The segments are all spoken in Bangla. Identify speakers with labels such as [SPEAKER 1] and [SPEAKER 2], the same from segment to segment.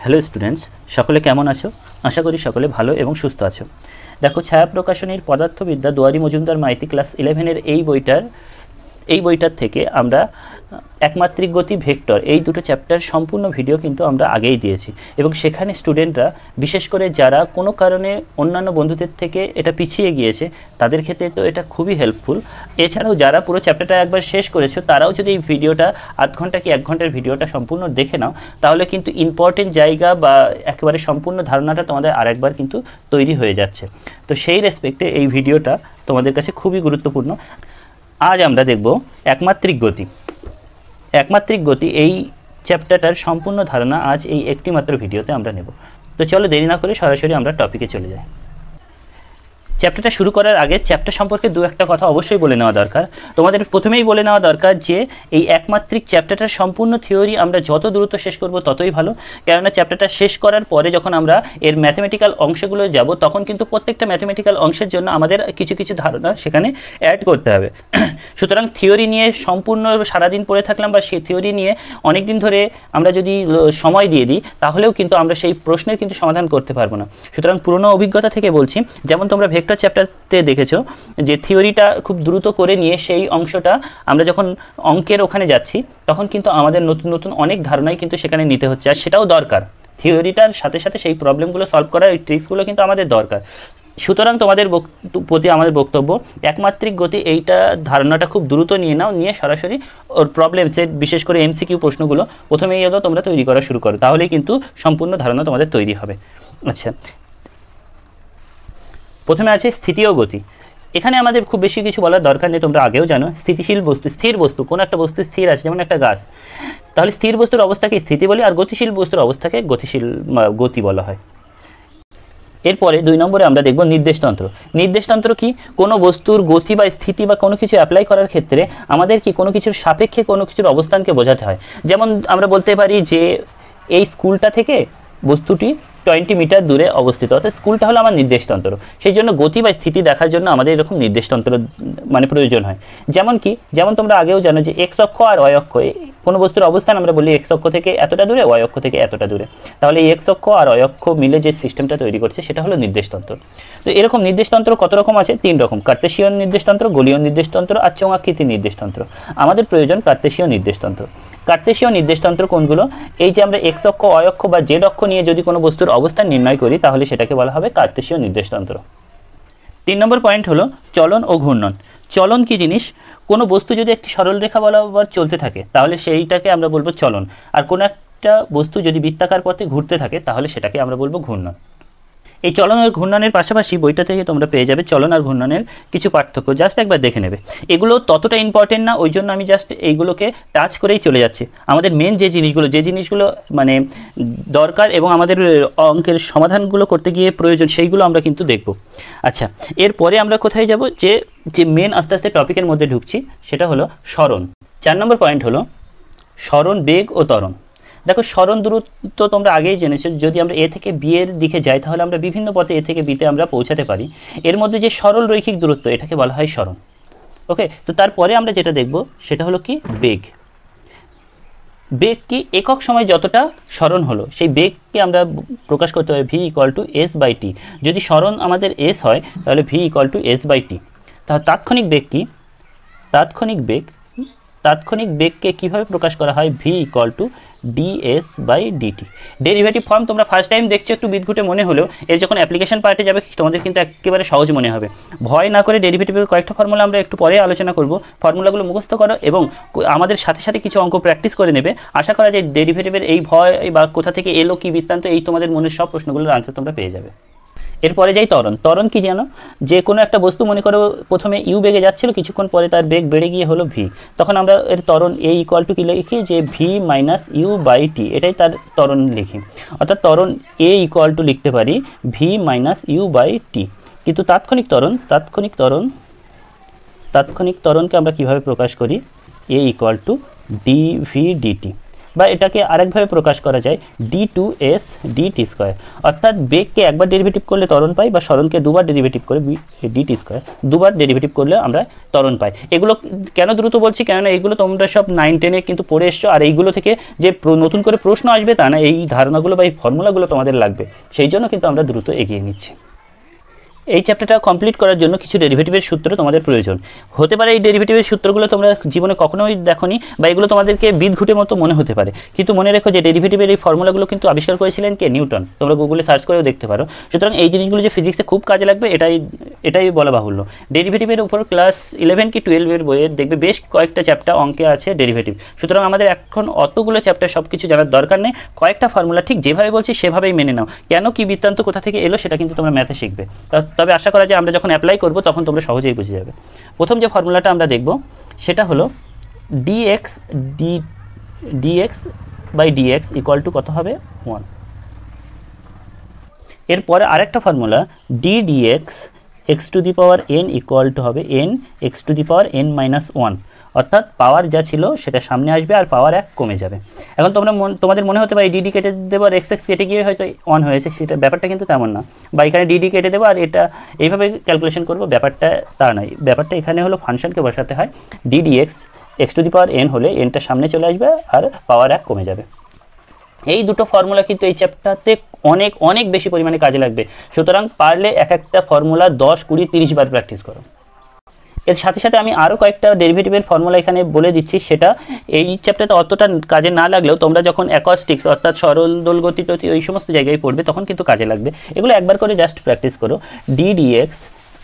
[SPEAKER 1] হ্যালো স্টুডেন্টস, সকলে কেমন আছো? আশা করি সকলে ভালো এবং সুস্থ আছো। দেখো, ছায়া প্রকাশনীর পদার্থবিদ্যা দুয়ারি মজুমদার মাইতি ক্লাস 11-এর এই বইটার থেকে আমরা একমাত্রিক গতি, ভেক্টর এই দুটো চ্যাপ্টার সম্পূর্ণ ভিডিও কিন্তু আমরা আগেই দিয়েছি এবং সেখানে স্টুডেন্টরা বিশেষ করে যারা কোনো কারণে অন্যান্য বন্ধুদের থেকে এটা পিছিয়ে গিয়েছে তাদের ক্ষেত্রে তো এটা খুবই হেল্পফুল। এছাড়াও যারা পুরো চ্যাপ্টারটা একবার শেষ করেছো তারাও যদি এই ভিডিওটা আধ ঘন্টা কি 1 ঘন্টার ভিডিওটা সম্পূর্ণ দেখে নাও তাহলে কিন্তু ইম্পর্টেন্ট জায়গা বা একেবারে সম্পূর্ণ ধারণাটা তোমাদের আরেকবার কিন্তু তৈরি হয়ে যাচ্ছে। তো সেই রেসপেক্টে এই ভিডিওটা তোমাদের কাছে খুবই গুরুত্বপূর্ণ। আজ আমরা দেখব একমাত্রিক গতি। একমাত্রিক গতি এই চ্যাপ্টারটার সম্পূর্ণ ধারণা আজ এই একটি মাত্র ভিডিওতে আমরা নেব। তো চলো দেরি না করে সরাসরি আমরা টপিকে চলে যাই। চ্যাপ্টারটা শুরু করার আগে চ্যাপ্টার সম্পর্কে দু একটা কথা অবশ্যই বলে নেওয়া দরকার। তোমাদের প্রথমেই বলে নেওয়া দরকার যে এই একমাত্রিক চ্যাপ্টারটার সম্পূর্ণ থিওরি আমরা যত দ্রুত শেষ করব ততই ভালো, কেননা চ্যাপ্টারটা শেষ করার পরে যখন আমরা এর ম্যাথমেটিক্যাল অংশগুলো যাব তখন কিন্তু প্রত্যেকটা ম্যাথমেটিক্যাল অংশের জন্য আমাদের কিছু কিছু ধারণা সেখানে অ্যাড করতে হবে। সুতরাং থিওরি নিয়ে সম্পূর্ণ সারাদিন পড়ে থাকলাম বা সেই থিওরি নিয়ে অনেক দিন ধরে আমরা যদি সময় দিয়ে দিই তাহলেও কিন্তু আমরা সেই প্রশ্নের কিন্তু সমাধান করতে পারবো না। সুতরাং পুরনো অভিজ্ঞতা থেকে বলছি, যেমন তোমরা ভেক্টর চ্যাপ্টারতে দেখেছো যে থিওরিটা খুব দ্রুত করে নিয়ে সেই অংশটা আমরা যখন অঙ্কের ওখানে যাচ্ছি তখন কিন্তু আমাদের নতুন নতুন অনেক ধারণাই কিন্তু সেখানে নিতে হচ্ছে, আর সেটাও দরকার। থিওরিটার সাথে সাথে সেই প্রবলেমগুলো সলভ করার এই ট্রিক্সগুলো কিন্তু আমাদের দরকার। সুতরাং তোমাদের প্রতি আমাদের বক্তব্য, একমাত্রিক গতি এইটা ধারণাটা খুব দ্রুত নিয়ে নাও, নিয়ে সরাসরি ওর প্রবলেম সেট বিশেষ করে এমসিকিউ প্রশ্নগুলো প্রথমেই তোমরা তৈরি করা শুরু করো, তাহলেই কিন্তু সম্পূর্ণ ধারণা তোমাদের তৈরি হবে। আচ্ছা, প্রথমে আছে স্থিতি ও গতি। এখানে আমাদের খুব বেশি কিছু বলার দরকার নেই, তোমরা আগেও জানো। স্থিতিশীল বস্তু, স্থির বস্তু, কোনো একটা বস্তু স্থির আছে যেমন একটা গাছ, তাহলে স্থির বস্তুর অবস্থাকে স্থিতি বলি, আর গতিশীল বস্তুর অবস্থাকে গতি বলা হয়। এরপরে 2 নম্বরে আমরা দেখব নির্দেশতন্ত্র। নির্দেশতন্ত্র কি? কোনো বস্তুর গতি বা স্থিতি বা কোনো কিছু অ্যাপ্লাই করার ক্ষেত্রে আমাদের কি কোনো কিছুর সাপেক্ষে কোনো কিছুর অবস্থানকে বোঝাতে হয়। যেমন আমরা বলতে পারি যে এই স্কুলটা থেকে বস্তুটি 20 মিটার দূরে অবস্থিত, অর্থাৎ স্কুলটা হলো আমার নির্দেশতন্ত্র। সেই জন্য গতি বা স্থিতি দেখার জন্য আমাদের এরকম নির্দেশতন্ত্র প্রয়োজন হয়। যেমন তোমরা আগেও জানো যে এক্স অক্ষ আর ওয়াই অক্ষ, কোনো বস্তুর অবস্থান আমরা বলি এক্স অক্ষ থেকে এতটা দূরে, ওয়াই অক্ষ থেকে এতটা দূরে। তাহলে এই এক্স অক্ষ আর ওয়াই অক্ষ মিলে যে সিস্টেমটা তৈরি করছে সেটা হলো নির্দেশতন্ত্র। তো এরকম নির্দেশতন্ত্র কত রকম আছে? 3 রকম: কার্টেসিয়ান নির্দেশতন্ত্র, গোলীয় নির্দেশতন্ত্র আর চোঙাকৃতি নির্দেশতন্ত্র। আমাদের প্রয়োজন কার্টেসীয় নির্দেশতন্ত্র। কার্টেসীয় নির্দেশতন্ত্র কোনগুলো? এই যে আমরা এক্স অক্ষ, ওয়াই অক্ষ বা জেড অক্ষ নিয়ে যদি কোনো বস্তুর অবস্থান নির্ণয় করি তাহলে সেটাকে বলা হবে কার্টেসীয় নির্দেশতন্ত্র। 3 নম্বর পয়েন্ট হলো চলন ও ঘূর্ণন। চলন কি জিনিস? কোনো বস্তু যদি একটি সরল রেখা বরাবর চলতে থাকে তাহলে সেইটাকে আমরা বলবো চলন, আর কোনো একটা বস্তু যদি বৃত্তাকার পথে ঘুরতে থাকে তাহলে সেটাকে আমরা বলবো ঘূর্ণন। এই চলন আর ঘূর্ণনের পাশাপাশি বইটা থেকে তোমরা পেয়ে যাবে চলন আর ঘূর্ণনের কিছু পার্থক্য, জাস্ট একবার দেখে নেবে। এগুলো ততটা ইম্পর্টেন্ট না, ওই জন্য আমি জাস্ট এইগুলোকে টাচ করেই চলে যাচ্ছি। আমাদের মেন যে জিনিসগুলো মানে দরকার এবং আমাদের অঙ্কের সমাধানগুলো করতে গিয়ে প্রয়োজন সেইগুলো আমরা কিন্তু দেখব। আচ্ছা, এরপরে আমরা কোথায় যাব? যে মেন আস্তে আস্তে টপিকের মধ্যে ঢুকছি সেটা হলো সরণ। 4 নম্বর পয়েন্ট হলো সরণ, বেগ ও ত্বরণ। দেখো, সরণ দূরত্ব তোমরা আগেই জেনেছো, যদি আমরা এ থেকে বি এর দিকে যাই তাহলে আমরা বিভিন্ন পথে এ থেকে বিতে আমরা পৌঁছাতে পারি। এর মধ্যে যে সরল রৈখিক দূরত্ব এটাকে বলা হয় সরণ। ওকে, তো তারপরে আমরা যেটা দেখব সেটা হলো কি? বেগ। বেগ কি? একক সময় যতটা সরণ হলো সেই বেগকে আমরা প্রকাশ করতে হয় v = s/t। যদি সরণ আমাদের s হয় তাহলে v = s/t। তাহলে তাৎক্ষণিক বেগ কি? তাৎক্ষণিক বেগকে কিভাবে প্রকাশ করা হয়? v = ds/dt। ডেরিভেটিভ ফর্ম তোমরা ফার্স্ট টাইম দেখছো একটু বিদঘুটে মনে হলেও এর যখন অ্যাপ্লিকেশন পার্টে যাবে তোমাদের কিন্তু একেবারে সহজ মনে হবে। ভয় না করে ডেরিভেটিভের কয়েকটা ফর্মুলা আমরা একটু পরে আলোচনা করব, ফর্মুলাগুলো মুখস্থ করো এবং আমাদের সাথে সাথে কিছু অঙ্ক প্র্যাকটিস করে নেবে। আশা করা যায় ডেরিভেটিভের এই ভয় বা কোথা থেকে এলো কি বৃত্তান্ত এই তোমাদের মনের সব প্রশ্নগুলোর আনসার তোমরা পেয়ে যাবে। এরপরে যাই ত্বরণ। ত্বরণ কি জানো? যে কোনো একটা বস্তু মনে করো প্রথমে ইউ বেগে যাচ্ছিল, কিছুক্ষণ পরে তার বেগ বেড়ে গিয়ে হলো ভি, তখন আমরা এর ত্বরণ এ = কি লিখি? যে v - u/t, এটাই তার ত্বরণ লিখি। অর্থাৎ ত্বরণ এ = লিখতে পারি v - u/t। কিন্তু তাৎক্ষণিক ত্বরণকে আমরা কিভাবে প্রকাশ করি? a = dv/dt। বা এটাকে আরেকভাবে প্রকাশ করা যায় d2s dt স্কয়ার, অর্থাৎ বেগকে একবার ডেরিভেটিভ করলে ত্বরণ পাই, বা সরণকে দুবার ডেরিভেটিভ করে dt স্কয়ার দুবার ডেরিভেটিভ করলে আমরা ত্বরণ পাই। এগুলো কেন দ্রুত বলছি, কেননা এইগুলো তোমরা সব 9-10-এ কিন্তু পড়ে এসছো, আর এইগুলো থেকে যে নতুন করে প্রশ্ন আসবে তা না, এই ধারণাগুলো বা এই ফর্মুলাগুলো তোমাদের লাগবে, সেই জন্য কিন্তু আমরা দ্রুত এগিয়ে নিচ্ছি। এই চ্যাপ্টারটা কমপ্লিট করার জন্য কিছু ডেরিভেটিভের সূত্র তোমাদের প্রয়োজন হতে পারে। এই ডেরিভেটিভের সূত্রগুলো তোমরা জীবনে কখনোই দেখোনি, বা এগুলো তোমাদেরকে বিদঘুটের মতো মনে হতে পারে, কিন্তু মনে রেখো যে ডেরিভেটিভের এই ফর্মুলাগুলো কিন্তু আবিষ্কার করেছিলেন কে? নিউটন। তোমরা গুগলে সার্চ করেও দেখতে পারো। সুতরাং এই জিনিসগুলো যে ফিজিক্সে খুব কাজে লাগবে এটাই বলা বাহুল্য। ডেরিভেটিভের উপর ক্লাস 11 কি 12-এর বইয়ে দেখবে বেশ কয়েকটা চ্যাপ্টার অঙ্কে আছে ডেরিভেটিভ। সুতরাং আমাদের এখন অতগুলো চ্যাপ্টার সব কিছু জানার দরকার নেই, কয়েকটা ফর্মুলা ঠিক যেভাবে বলছি সেভাবেই মেনে নাও। কেন কি বৃত্তান্ত কোথা থেকে এলো সেটা কিন্তু তোমরা ম্যাথে শিখবে, তবে আশা করা যায় আমরা যখন অ্যাপ্লাই করব তখন তোমরা সহজেই বুঝে যাবে। প্রথম যে ফর্মুলাটা আমরা দেখব সেটা হলো dx by dx equal to কত হবে? 1। এরপরে আরেকটা formula ddx x to the power n equal to হবে n x to the power n minus 1, অর্থাৎ পাওয়ার যা ছিল সেটা সামনে আসবে আর পাওয়ার 1 কমে যাবে। এখন তোমাদের মনে হতে পারে ডিডি কেটে দেবো আর এক্স কেটে গিয়ে হয়তো 1 হয়েছে, সেটা ব্যাপারটা কিন্তু তেমন না। বা এখানে ডিডি কেটে দেবো আর এটা এইভাবে ক্যালকুলেশন করবো, ব্যাপারটা তা নয়। ব্যাপারটা এখানে হলো ফাংশনকে বসাতে হয়, ddx x to the power n হলে nটা সামনে চলে আসবে আর পাওয়ার 1 কমে যাবে। এই দুটো ফর্মুলা কিন্তু এই চ্যাপ্টারতে অনেক অনেক বেশি পরিমাণে কাজে লাগবে। সুতরাং পারলে এক একটা ফর্মুলা 10, 20, 30 বার প্র্যাকটিস করো। এর সাথে সাথে আমি আরও কয়েকটা ডেরিভেটিভের ফর্মুলা এখানে বলে দিচ্ছি, সেটা এই চ্যাপ্টারতে অতটা কাজে না লাগলেও তোমরা যখন অ্যাকস্টিক্স অর্থাৎ সরল দোলগতি টতি ওই সমস্ত জায়গায় পড়বে তখন কিন্তু কাজে লাগবে। এগুলো একবার করে জাস্ট প্র্যাকটিস করো। ddx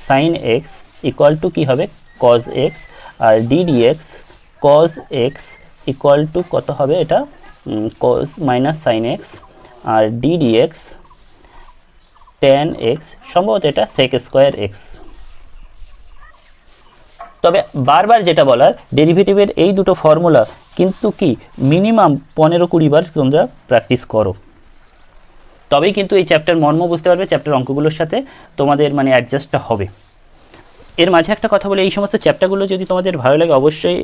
[SPEAKER 1] sin x equal to কী হবে? cos x, আর ddx cos x equal to কত হবে? এটা cos মাইনাস sin x, আর ddx tan x সম্ভবত এটা sec স্কোয়ার x। তবে বারবার যেটা বলার, ডেরিভেটিভের এই দুটো ফর্মুলা কিন্তু কি মিনিমাম 15-20 বার তোমরা প্র্যাকটিস করো, তবেই কিন্তু এই চ্যাপ্টার মর্ম বুঝতে পারবে, চ্যাপ্টার অঙ্কগুলোর সাথে তোমাদের মানে অ্যাডজাস্টটা হবে। এর মাঝে একটা কথা বলে, এই সমস্ত চ্যাপ্টারগুলো যদি তোমাদের ভালো লাগে অবশ্যই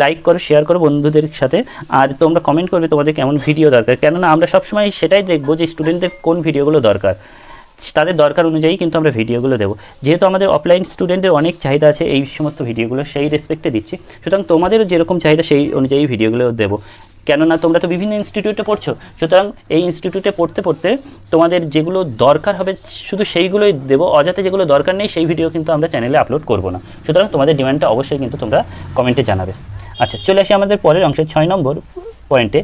[SPEAKER 1] লাইক করো, শেয়ার করো বন্ধুদের সাথে, আর তোমরা কমেন্ট করবে তোমাদের কেমন ভিডিও দরকার। কেননা আমরা সবসময় সেটাই দেখবো যে স্টুডেন্টদের কোন ভিডিওগুলো দরকার, তাদের দরকার অনুযায়ী কিন্তু আমরা ভিডিওগুলো দেবো। যেহেতু আমাদের অফলাইন স্টুডেন্টের অনেক চাহিদা আছে এই সমস্ত ভিডিওগুলো, সেই রেসপেক্টে দিচ্ছি। সুতরাং তোমাদেরও যেরকম চাহিদা সেই অনুযায়ী ভিডিওগুলো দেবো। কেননা তোমরা তো বিভিন্ন ইনস্টিটিউটে পড়ছো, সুতরাং এই ইনস্টিটিউটে পড়তে পড়তে তোমাদের যেগুলো দরকার হবে শুধু সেইগুলোই দেবো, অজাতে যেগুলো দরকার নেই সেই ভিডিও কিন্তু আমরা চ্যানেলে আপলোড করব না। সুতরাং তোমাদের ডিমান্ডটা অবশ্যই কিন্তু তোমরা কমেন্টে জানাবে। আচ্ছা, চলে আসি আমাদের পরের অংশে 6 নম্বর পয়েন্টে।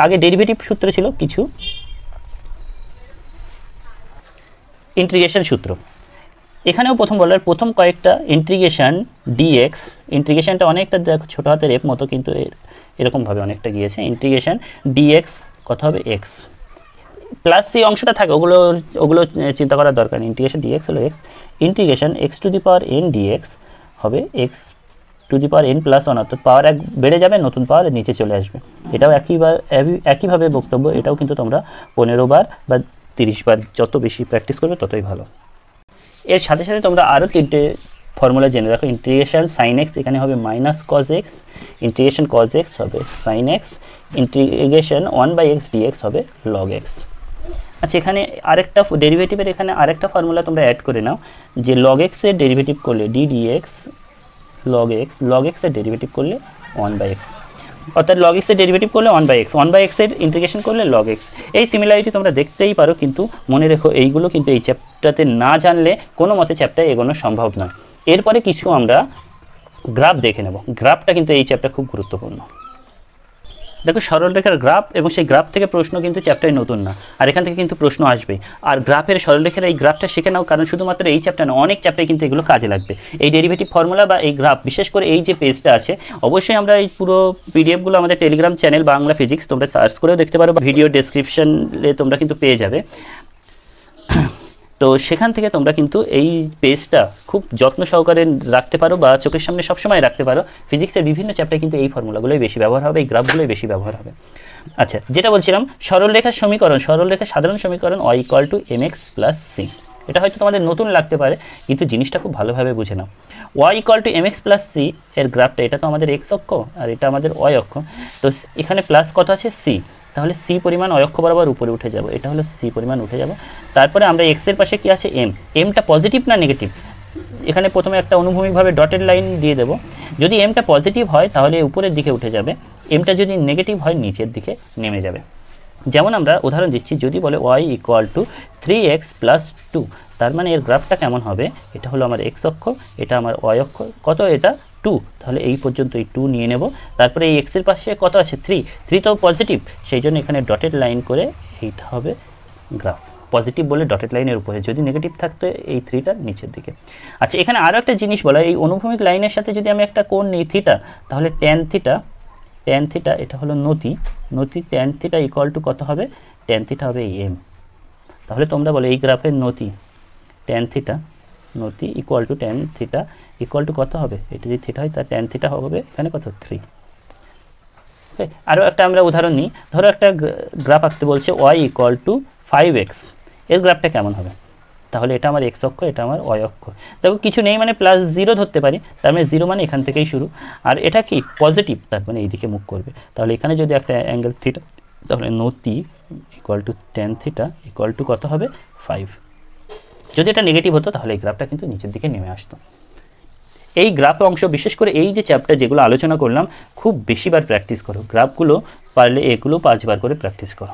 [SPEAKER 1] আগে ডেরিভেটিভ সূত্র ছিল কিছু, ইন্টিগ্রেশন সূত্র। এখানেও প্রথম কয়েকটা ইন্টিগ্রেশন ডিএক্স, ইন্টিগ্রেশনটা অনেকটা দেখো ছোটো হাতের এফ মতো, কিন্তু এরকমভাবে অনেকটা গিয়েছে। ইন্টিগ্রেশন ডিএক্স কত হবে? এক্স প্লাস সি অংশটা থাকে, ওগুলো চিন্তা করার দরকার নেই। ইন্টিগ্রেশন ডিএক্স হলো x, integration x to the power n dx হবে x to the power n plus 1, অর্থাৎ পাওয়ার 1 বেড়ে যাবে, নতুন পাওয়ার নিচে চলে আসবে। এটাও একইভাবে বক্তব্য, এটাও কিন্তু তোমরা 15 বার বা 30 বার যত বেশি প্র্যাকটিস করবে ততই ভালো। এর সাথে সাথে তোমরা আরও 3টে ফর্মুলা জেনে রাখো। ইন্টিগ্রেশন সাইন এক্স এখানে হবে minus cos x, integration cos x হবে sine x, integration 1/x dx হবে লগ এক্স। আচ্ছা, এখানে আরেকটা ডেরিভেটিভের এখানে আরেকটা ফর্মুলা তোমরা অ্যাড করে নাও, যে লগ এক্সের ডেরিভেটিভ করলে ডিডিএক্স লগ এক্সের ডেরিভেটিভ করলে 1/x, অর্থাৎ লগ এক্সের ডেরিভেটিভ করলে 1/x এর ইন্টিগ্রেশন করলে লগ এক্স। এই সিমিলারিটি তোমরা দেখতেই পারো, কিন্তু মনে রেখো এইগুলো কিন্তু এই চ্যাপ্টারতে না জানলে কোনো মতে চ্যাপ্টার এগোনো সম্ভব নয়। এরপরে কিছু আমরা গ্রাফ দেখে নেব। গ্রাফটা কিন্তু এই চ্যাপ্টার খুব গুরুত্বপূর্ণ। দেখো, সরলরেখার গ্রাফ এবং সেই গ্রাফ থেকে প্রশ্ন কিন্তু চ্যাপ্টারে নতুন না, আর এখান থেকে কিন্তু প্রশ্ন আসবেই। আর গ্রাফের সরলরেখার এই গ্রাফটা শিখে নাও, কারণ শুধুমাত্র এই চ্যাপ্টার না, অনেক চ্যাপ্টারে কিন্তু এগুলো কাজে লাগবে। এই ডেরিভেটিভ ফর্মুলা বা এই গ্রাফ, বিশেষ করে এই যে পেজটা আছে, অবশ্যই আমরা এই পুরো পিডিএফগুলো আমাদের টেলিগ্রাম চ্যানেল বাংলা ফিজিক্স তোমরা সার্চ করেও দেখতে পারো, বা ভিডিও ডেসক্রিপশনে তোমরা কিন্তু পেয়ে যাবে। তো সেখান থেকে তোমরা কিন্তু এই পেজটা খুব যত্ন সহকারে রাখতে পারো বা চোখের সামনে সবসময় রাখতে পারো। ফিজিক্সের বিভিন্ন চ্যাপ্টারে কিন্তু এই ফর্মুলাগুলোই বেশি ব্যবহার হবে, এই গ্রাফগুলোই বেশি ব্যবহার হবে। আচ্ছা, যেটা বলছিলাম, সরলরেখার সাধারণ সমীকরণ y = mx + c। এটা হয়তো তোমাদের নতুন লাগতে পারে, কিন্তু জিনিসটা খুব ভালোভাবে বুঝে নাও। Y equal to m x plus c এর গ্রাফটা, এটা তো আমাদের এক্স অক্ষ আর এটা আমাদের ওয়াই অক্ষ, তো এখানে প্লাস কত আছে সি, তাহলে সি পরিমাণ ওয়াই অক্ষ বরাবর উপরে উঠে যাব, এটা হলো সি পরিমাণ উঠে যাব। তারপরে আমরা এক্সের পাশে কি আছে এম, এমটা পজিটিভ না নেগেটিভ, এখানে প্রথমে একটা অনুভূমিকভাবে ডটেড লাইন দিয়ে দেবো। যদি এমটা পজিটিভ হয় তাহলে উপরের দিকে উঠে যাবে, এমটা যদি নেগেটিভ হয় নিচের দিকে নেমে যাবে। যেমন আমরা উদাহরণ দিচ্ছি, যদি বলে Y equal two 3x plus 2, তার মানে এর গ্রাফটা কেমন হবে, এটা হলো আমার এক্স অক্ষ, এটা আমার ওয়াই অক্ষ, কত এটা 2, তাহলে এই পর্যন্ত এই 2 নিয়ে নেব। তারপরে এই এক্সের পাশে কত আছে 3 তো পজিটিভ, সেই জন্য এখানে ডটেড লাইন করে এইটা হবে গ্রাফ, পজিটিভ বলে ডটেড লাইনের উপরে, যদি নেগেটিভ থাকতো এই 3টা নিচের দিকে। আচ্ছা, এখানে আরও একটা জিনিস বলা, এই অনুভূমিক লাইনের সাথে যদি আমি একটা কোণ নিই থিটা, তাহলে ট্যান থিটা এটা হলো নতি ট্যান থিটা ইকুয়াল টু কত হবে, ট্যান থিটা হবে এই এম। তাহলে তোমরা বলো এই গ্রাফের নতি tan theta equal to tan theta equal to কত হবে, এটা যদি থিটা হয় তার ট্যান থিটা হবে এখানে কত 3। ওকে, আরও একটা আমরা উদাহরণ নিই, ধরো একটা গ্রাফ আঁকতে বলছে ওয়াই ইকুয়াল টু 5x, এর গ্রাফটা কেমন হবে, তাহলে এটা আমার এক্স অক্ষ, এটা আমার ওয়াই অক্ষ। দেখো কিছু নেই মানে প্লাস 0 ধরতে পারি, তার মানে 0 মানে এখান থেকেই শুরু, আর এটা কি পজিটিভ, তার মানে এইদিকে মুখ করবে। তাহলে এখানে যদি একটা অ্যাঙ্গেল থিটা, তাহলে নতি equal to tan theta equal to কত হবে 5। যদি এটা নেগেটিভ হতো তাহলে এই গ্রাফটা কিন্তু নিচের দিকে নেমে আসতো। এই গ্রাফ অংশ, বিশেষ করে এই যে চ্যাপ্টার যেগুলো আলোচনা করলাম, খুব বেশিবার প্র্যাকটিস করো। গ্রাফগুলো পারলে এগুলো 5 বার করে প্র্যাকটিস করো,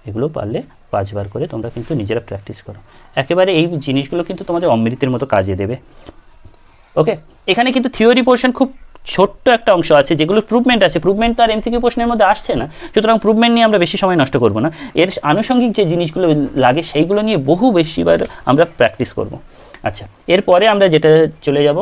[SPEAKER 1] এগুলো পারলে 5 বার করে তোমরা কিন্তু নিজেরা প্র্যাকটিস করো। একেবারে এই জিনিসগুলো কিন্তু তোমাদের অমৃতের মতো কাজে দেবে। ওকে, এখানে কিন্তু থিওরি পোর্শন খুব ছোট্ট একটা অংশ আছে, যেগুলো প্রুভমেন্ট আছে, প্রুভমেন্ট তো আর এমসিকিউ প্রশ্নের মধ্যে আসছে না, সুতরাং প্রুভমেন্ট নিয়ে আমরা বেশি সময় নষ্ট করব না। এর আনুষঙ্গিক যে জিনিসগুলো লাগে সেইগুলো নিয়ে বেশিবার আমরা প্র্যাকটিস করব। আচ্ছা, এরপরে আমরা যেটা চলে যাব,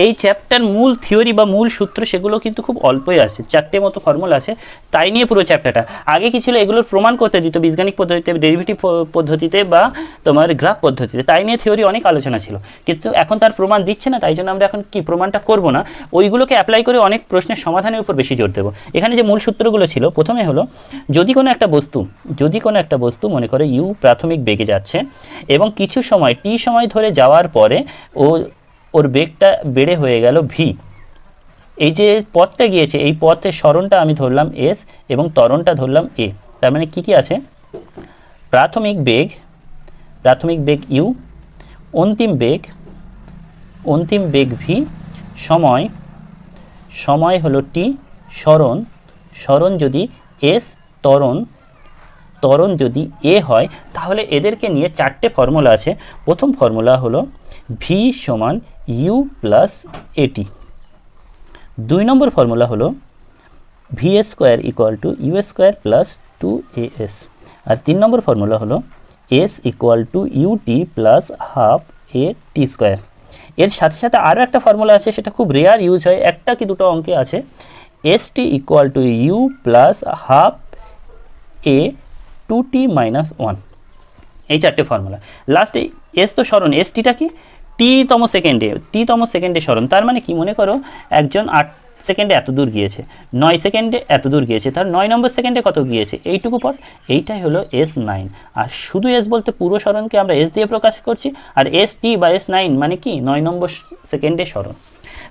[SPEAKER 1] এই চ্যাপ্টার মূল থিওরি বা মূল সূত্র সেগুলো কিন্তু খুব অল্পই আছে, 4টে মতো ফর্মুলা আছে, তাই নিয়ে পুরো চ্যাপ্টারটা। আগে কি ছিল, এগুলোর প্রমাণ করতে দিত বীজগাণিক পদ্ধতিতে, ডেরিভেটিভ পদ্ধতিতে বা তোমার গ্রাফ পদ্ধতিতে, তাই নিয়ে থিওরি অনেক আলোচনা ছিল, কিন্তু এখন তার প্রমাণ দিচ্ছে না, তাই জন্য আমরা এখন কি প্রমাণটা করব না, ওইগুলোকে অ্যাপ্লাই করে অনেক প্রশ্নের সমাধানের উপর বেশি জোর দেবো। এখানে যে মূল সূত্রগুলো ছিল, প্রথমে হলো যদি কোনো একটা বস্তু মনে করো ইউ প্রাথমিক বেগে যাচ্ছে এবং কিছু সময় টি সময় ধরে যাওয়ার পরে ওর বেগটা বেড়ে হয়ে গেল ভি, এই যে পথটা গিয়েছে এই পথের সরণটা আমি ধরলাম এস এবং ত্বরণটা ধরলাম এ, তার মানে কি আছে, প্রাথমিক বেগ ইউ, অন্তিম বেগ ভি, সময় হলো টি, সরণ যদি এস, ত্বরণ যদি এ হয়, তাহলে এদেরকে নিয়ে 4টে ফর্মুলা আছে। প্রথম ফর্মুলা হলো ভি সমান ইউ প্লাস এটি, 2 নম্বর ফর্মুলা হলো v square equal to u square plus 2as, আর 3 নম্বর ফর্মুলা হলো s equal to ut plus half a t square. এর সাথে সাথে আরও একটা ফর্মুলা আছে, সেটা খুব রেয়ার ইউজ হয়, একটা কি দুটো অঙ্কে আছে, S T equal to U plus half A 2t - 1। এই 4টে ফর্মুলা। লাস্টে এস তো সরণ, এস টিটা কি টিতম সেকেন্ডে সরণ, তার মানে কি, মনে করো একজন 8 সেকেন্ডে এত দূর গিয়েছে, 9 সেকেন্ডে এত দূর গিয়েছে, তার 9 নম্বর সেকেন্ডে কত গিয়েছে, এইটুকু পথ, এইটাই হলো S9। আর শুধু এস বলতে পুরো সরণকে আমরা এস দিয়ে প্রকাশ করছি, আর এস টি বা S9 মানে কি 9 নম্বর সেকেন্ডে সরণ।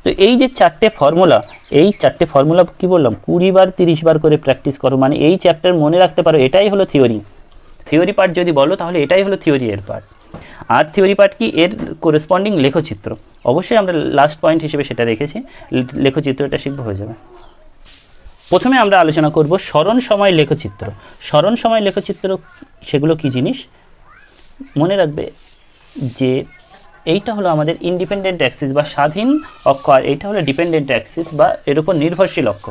[SPEAKER 1] তো এই যে 4টে ফর্মুলা, এই 4টে ফর্মুলা কি বললাম 20 বার 30 বার করে প্র্যাকটিস করো, মানে এই চ্যাপ্টার মনে রাখতে পারো, এটাই হলো থিওরি পার্ট যদি বলো, তাহলে এটাই হলো থিওরি এর পার্ট। আর থিওরি পার্ট কি, এর করেসপন্ডিং লেখচিত্র, অবশ্যই আমরা লাস্ট পয়েন্ট হিসেবে সেটা রেখেছি, লেখচিত্রটা শিখবো হয়ে যাবে। প্রথমে আমরা আলোচনা করব সরণ সময় লেখচিত্র, সেগুলো কি জিনিস মনে রাখবে, যে এইটা হলো আমাদের ইন্ডিপেন্ডেন্ট অ্যাক্সিস বা স্বাধীন অক্ষ, আর এইটা হলো ডিপেন্ডেন্ট অ্যাক্সিস বা এর উপর নির্ভরশীল অক্ষ।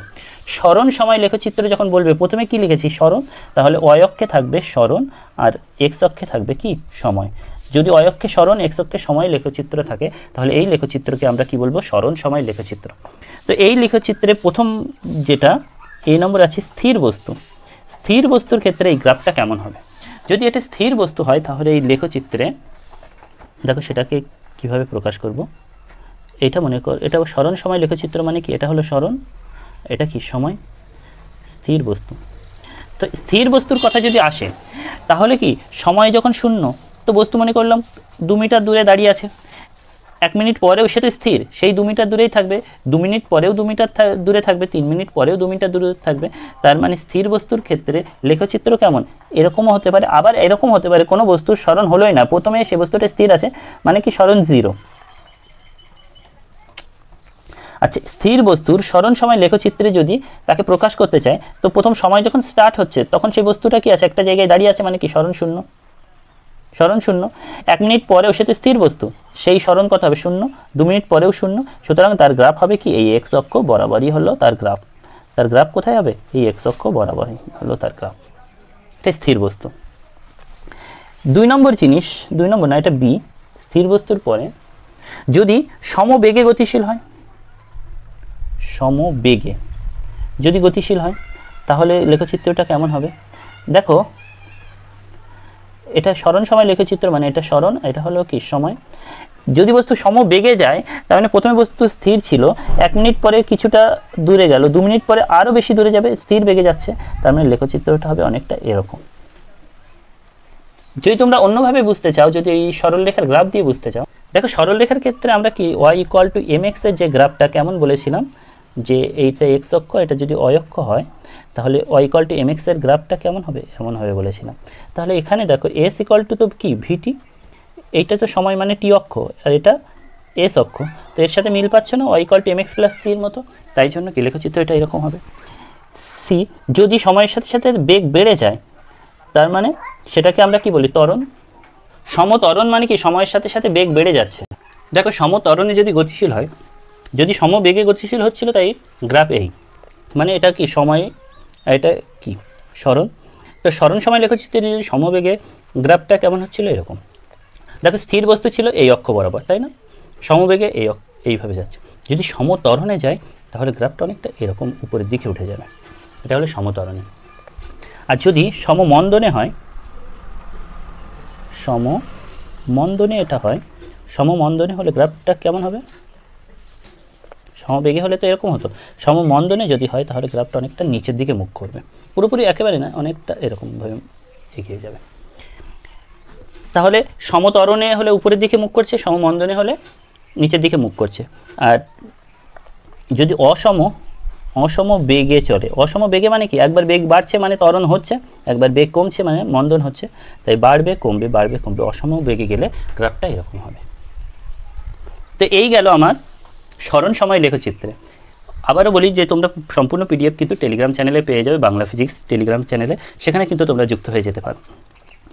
[SPEAKER 1] সরণ সময় লেখচিত্র যখন বলবে, প্রথমে কি লিখেছি সরণ, তাহলে ওয়াই অক্ষে থাকবে সরণ আর এক্স অক্ষে থাকবে কি সময়। যদি ওয়াই অক্ষে সরণ, এক্স অক্ষে সময় লেখচিত্র থাকে, তাহলে এই লেখচিত্রকে আমরা কি বলবো, সরণ সময় লেখচিত্র। তো এই লেখচিত্রে প্রথম যেটা এই নম্বর আছে স্থির বস্তুর ক্ষেত্রে এই গ্রাফটা কেমন হবে। যদি এটা স্থির বস্তু হয়, তাহলে এই লেখচিত্রে দেখো সেটাকে কিভাবে প্রকাশ করব, এটা মনে কর, এটা সরণ সময় লেখচিত্র মানে কি, এটা হলো সরণ, এটা কি সময়, স্থির বস্তু। তো স্থির বস্তুর কথা যদি আসে, তাহলে কি সময় যখন 0, তো বস্তু মনে করলাম 2 মিটার দূরে দাঁড়িয়ে আছে, 1 মিনিট পরেও সে তো স্থির, সেই 2 মিটার দূরেই থাকবে, 2 মিনিট পরেও 2 মিটার দূরে থাকবে, 3 মিনিট পরেও 2 মিটার দূরে থাকবে। তার মানে স্থির বস্তুর ক্ষেত্রে লেখচিত্র কেমন, এরকমও হতে পারে, আবার এরকম হতে পারে কোনো বস্তুর সরণ হলোই না, প্রথমে সে বস্তুটা স্থির আছে, মানে কি সরণ 0। আচ্ছা, স্থির বস্তুর সরণ সময় লেখচিত্রে যদি তাকে প্রকাশ করতে চায়, তো প্রথম সময় যখন স্টার্ট হচ্ছে তখন সেই বস্তুটা কি আছে, একটা জায়গায় দাঁড়িয়ে আছে, মানে কি সরণ 0, সরণ 0। 1 মিনিট পরেও সে তো স্থির বস্তু, সেই সরণ কত হবে 0, 2 মিনিট পরেও 0, সুতরাং তার গ্রাফ হবে কি, এই এক্স অক্ষ বরাবরই হলো তার গ্রাফ। তার গ্রাফ কোথায় হবে, এই এক্স অক্ষ বরাবরই হলো তার গ্রাফ। এটা স্থির বস্তু। 2 নম্বর জিনিস, 2 নম্বর না, এটা বি, স্থির বস্তুর পরে যদি সমবেগে গতিশীল হয়, সমবেগে যদি গতিশীল হয়, তাহলে লেখচিত্রটা কেমন হবে। দেখো, এটা সরণ সময় লেখচিত্র, মানে এটা সরণ, এটা হলো কি সময়। যদি বস্তু সমবেগে যায়, তার মানে প্রথমে বস্তু স্থির ছিল, 1 মিনিট পরে কিছুটা দূরে গেল, 2 মিনিট পরে আরও বেশি দূরে যাবে, স্থির বেগে যাচ্ছে, তার মানে লেখচিত্রটা হবে অনেকটা এরকম। যদি তোমরা অন্যভাবে বুঝতে চাও, যদি এই সরলরেখার গ্রাফ দিয়ে বুঝতে চাও, দেখো সরলরেখার ক্ষেত্রে আমরা কি y = mx এর যে গ্রাফটা কেমন বলেছিলাম, যে এইটা এক্স অক্ষ, এটা যদি y অক্ষ হয়, তাহলে y = mx এর গ্রাফটা কেমন হবে, এমন হবে বলেছিলাম। তাহলে এখানে দেখো s = তো কি vt, এইটা তো সময় মানে t অক্ষ, আর এটা s অক্ষ, তো এর সাথে মিল পাচ্ছে না, y = mx + c এর মতো, তাই জন্য কি লেখচিত্র এটা এরকম হবে। c যদি সময়ের সাথে সাথে বেগ বেড়ে যায়, তার মানে সেটাকে আমরা কি বলি, ত্বরণ। সমত্বরণ মানে কি, সময়ের সাথে সাথে বেগ বেড়ে যাচ্ছে। দেখো সমত্বরণে যদি গতিশীল হয়, যদি সমবেগে গতিশীল হচ্ছিল, তাই গ্রাফ এই, মানে এটা কি সময়, এটা কি সরণ। তো সরণ সময় লেখচিত্রে যদি সমবেগে, গ্রাফটা কেমন হচ্ছিল, এরকম। দেখো স্থির বস্তু ছিল এই অক্ষ বরাবর, তাই না, সমবেগে এইভাবে যাচ্ছে। যদি সমত্বরণে যায়, তাহলে গ্রাফটা অনেকটা এরকম উপরের দিকে উঠে যাবে, এটা হলো সমত্বরণে। আর যদি সমমন্দনে হয়, সমমন্দনে এটা হয়, সমমন্দনে হলে গ্রাফটা কেমন হবে, সমবেগে হলে তো এরকম হতো, সমমন্দনে যদি হয়, তাহলে গ্রাফটা অনেকটা নিচের দিকে মুখ করবে, পুরোপুরি একেবারে না, অনেকটা এরকমভাবে এগিয়ে যাবে। তাহলে সমত্বরণে হলে উপরের দিকে মুখ করছে, সমমন্দনে হলে নিচের দিকে মুখ করছে। আর যদি অসম বেগে চলে, অসম বেগে মানে কি, একবার বেগ বাড়ছে মানে ত্বরণ হচ্ছে, একবার বেগ কমছে মানে মন্দন হচ্ছে, তাই বাড়বে কমবে বাড়বে কমবে, অসম বেগে গেলে গ্রাফটা এরকম হবে। তো এই গেল আমার সরণ সময় লেখচিত্রে। আবারও বলি যে তোমরা সম্পূর্ণ পিডিএফ কিন্তু টেলিগ্রাম চ্যানেলে পেয়ে যাবে, বাংলা ফিজিক্স টেলিগ্রাম চ্যানেলে, সেখানে কিন্তু তোমরা যুক্ত হয়ে যেতে পারো।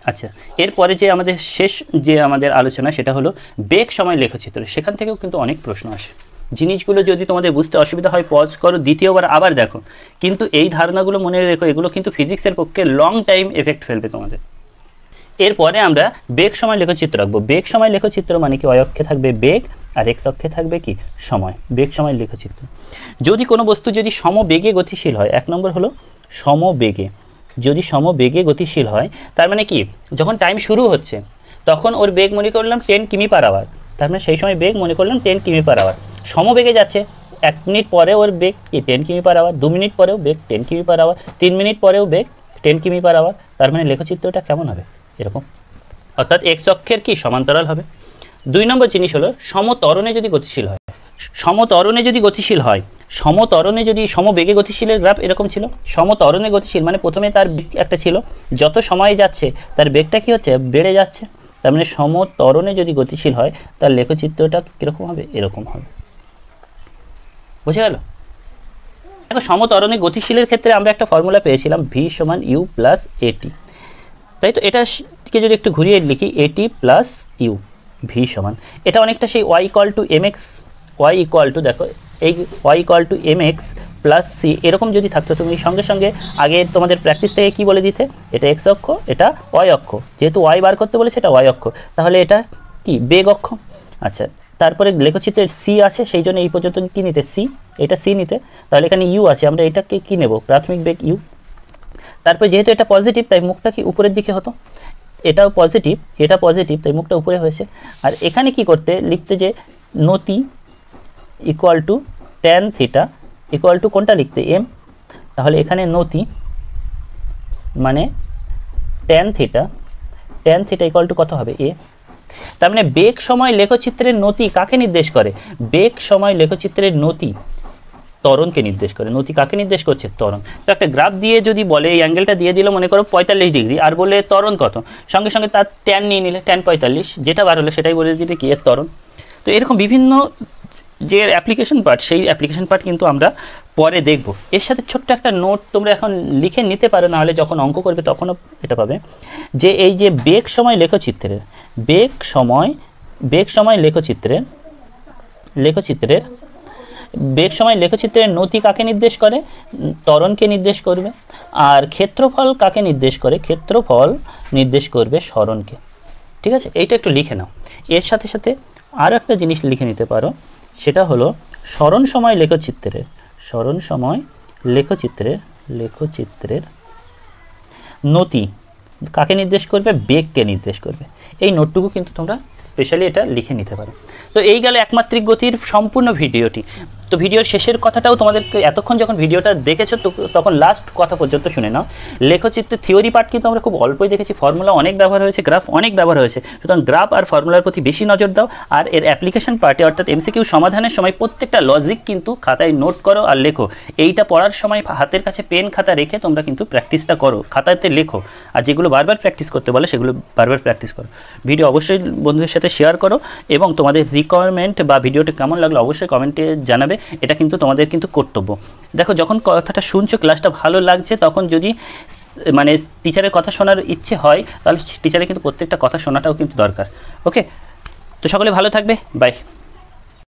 [SPEAKER 1] আচ্ছা, এরপরে যে আমাদের শেষ যে আমাদের আলোচনা, সেটা হলো বেগ সময় লেখচিত্র। সেখান থেকেও কিন্তু অনেক প্রশ্ন আসে, জিনিসগুলো যদি তোমাদের বুঝতে অসুবিধা হয় পজ করো, দ্বিতীয়বার আবার দেখো, কিন্তু এই ধারণাগুলো মনে রেখো, এগুলো কিন্তু ফিজিক্সের পক্ষে লং টাইম এফেক্ট ফেলবে তোমাদের। এরপরে আমরা বেগ সময় লেখচিত্র রাখবো। বেগ সময় লেখচিত্র মানে কি, y অক্ষে থাকবে বেগ আর x অক্ষে থাকবে কি সময়, বেগ সময় লেখচিত্র। যদি কোনো বস্তু যদি সমবেগে গতিশীল হয়, 1 নম্বর হলো সমবেগে, যদি সমবেগে গতিশীল হয়, তার মানে কি, যখন টাইম শুরু হচ্ছে তখন ওর বেগ মনে করলাম 10 কিমি/আওয়ার, তার মানে সেই সময় বেগ মনে করলাম 10 কিমি/আওয়ার, সমবেগে যাচ্ছে, 1 মিনিট পরে ওর বেগ কি 10 কিমি/আওয়ার, 2 মিনিট পরেও বেগ 10 কিমি/আওয়ার, 3 মিনিট পরেও বেগ 10 কিমি/আওয়ার, তার মানে লেখচিত্রটা কেমন হবে, এরকম, অর্থাৎ এক্স অক্ষের কি সমান্তরাল হবে। 2 নম্বর জিনিস হলো সমত্বরণে যদি গতিশীল হয়, সমত্বরণে যদি গতিশীল হয়, সমত্বরণে যদি সমবেগে গতিশীলের গ্রাফ এরকম ছিল, সমত্বরণে গতিশীল মানে প্রথমে তার একটা ছিল, যত সময় যাচ্ছে তার বেগটা কি হচ্ছে, বেড়ে যাচ্ছে, তার মানে সমত্বরণে যদি গতিশীল হয়, তার লেখচিত্রটা কীরকম হবে, এরকম হবে। বুঝে গেল? দেখো সমত্বরণে গতিশীলের ক্ষেত্রে আমরা একটা ফর্মুলা পেয়েছিলাম, v = u + at, তাই তো, এটাকে যদি একটু ঘুরিয়ে লিখি, at + u, v সমান, এটা অনেকটা সেই y = mx, দেখো এই y = mx + c এরকম যদি থাকতো, তুমি সঙ্গে সঙ্গে আগে তোমাদের প্র্যাকটিস থেকে কি বলে দিতে, এটা x অক্ষ, এটা y অক্ষ, যেহেতু y বার করতে বলেছে এটা y অক্ষ, তাহলে এটা কি বেগ অক্ষ। আচ্ছা, তারপরে লেখচিত্রের c আছে, সেই জন্য এই পর্যন্ত কি নিতে, c, এটা c নিতে, তাহলে এখানে u আছে, আমরা এটাকে কি নেব, প্রাথমিক বেগ u। তারপর যেহেতু এটা পজিটিভ, তাই মুখটা কি উপরের দিকে হতো, এটাও পজিটিভ, এটা পজিটিভ, তাই মুখটা উপরে হয়েছে। আর এখানে কি করতে লিখতে, যে নতি = tan থিটা = কোনটা লিখতে, m, তাহলে এখানে নতি মানে tan theta tan theta equal to কত হবে a। তার মানে বেগ সময় লেখচিত্রের নতি কাকে নির্দেশ করে? বেগ সময় লেখচিত্রের নতি ত্বরণকে নির্দেশ করে। নতি কাকে নির্দেশ করছে? ত্বরণ। তো একটা গ্রাফ দিয়ে যদি বলে এই অ্যাঙ্গেলটা দিয়ে দিল মনে করো 45 ডিগ্রি, আর বলে ত্বরণ কত, সঙ্গে সঙ্গে তার ট্যান নিয়ে নিলে, ট্যান 45, যেটা বার হলো সেটাই বলে দিলে কি এর ত্বরণ। তো এরকম বিভিন্ন যে অ্যাপ্লিকেশন পার্ট, সেই অ্যাপ্লিকেশন পার্ট কিন্তু আমরা পরে দেখব। এর সাথে ছোট্ট একটা নোট তোমরা এখন লিখে নিতে পারো, নাহলে যখন অঙ্ক করবে তখনও এটা পাবে, যে এই যে বেগ সময় লেখচিত্রের বেগ সময় লেখচিত্রের নতি কাকে নির্দেশ করে? ত্বরণকে নির্দেশ করবে। আর ক্ষেত্রফল কাকে নির্দেশ করে? ক্ষেত্রফল নির্দেশ করবে সরণকে। ঠিক আছে, এইটা একটু লিখে নাও। এর সাথে সাথে আরও একটা জিনিস লিখে নিতে পারো, সেটা হলো সরণ সময় লেখচিত্রের নতি কাকে নির্দেশ করবে? বেগকে নির্দেশ করবে। এই নোটটুকু কিন্তু তোমরা স্পেশালি এটা লিখে নিতে পারো। তো এই গেল একমাত্রিক গতির সম্পূর্ণ ভিডিওটি। তো ভিডিওর শেষের কথাটাও তোমাদেরকে, এতক্ষণ যখন ভিডিওটা দেখেছো তখন লাস্ট কথা পর্যন্ত শুনে নাও। লেখচিত্রের থিওরি পার্ট কিন্তু আমরা খুব অল্পই দেখেছি, ফর্মুলা অনেক ব্যবহার হয়েছে, গ্রাফ অনেক ব্যবহার হয়েছে। সুতরাং গ্রাফ আর ফর্মুলার প্রতি বেশি নজর দাও। আর এর অ্যাপ্লিকেশন পার্টে অর্থাৎ এমসিকিউ সমাধানের সময় প্রত্যেকটা লজিক কিন্তু খাতায় নোট করো আর লেখো। এইটা পড়ার সময় হাতের কাছে পেন খাতা রেখে তোমরা কিন্তু প্র্যাকটিসটা করো, খাতাতে লেখো। আর যেগুলো বারবার প্র্যাকটিস করতে বলে সেগুলো বারবার প্র্যাকটিস করো। ভিডিও অবশ্যই বন্ধুদের সাথে শেয়ার করো এবং তোমাদের রিকোয়ারমেন্ট বা ভিডিওটা কেমন লাগলো অবশ্যই কমেন্টে জানাবে। এটা কিন্তু তোমাদের কিন্তু কর্তব্য। দেখো, যখন কথাটা শুনছো, ক্লাসটা ভালো লাগছে, তখন যদি মানে টিচারের কথা শোনার ইচ্ছে হয়, তাহলে টিচারের কিন্তু প্রত্যেকটা কথা শোনাটাও কিন্তু দরকার। ওকে, তো সকলে ভালো থাকবে, বাই।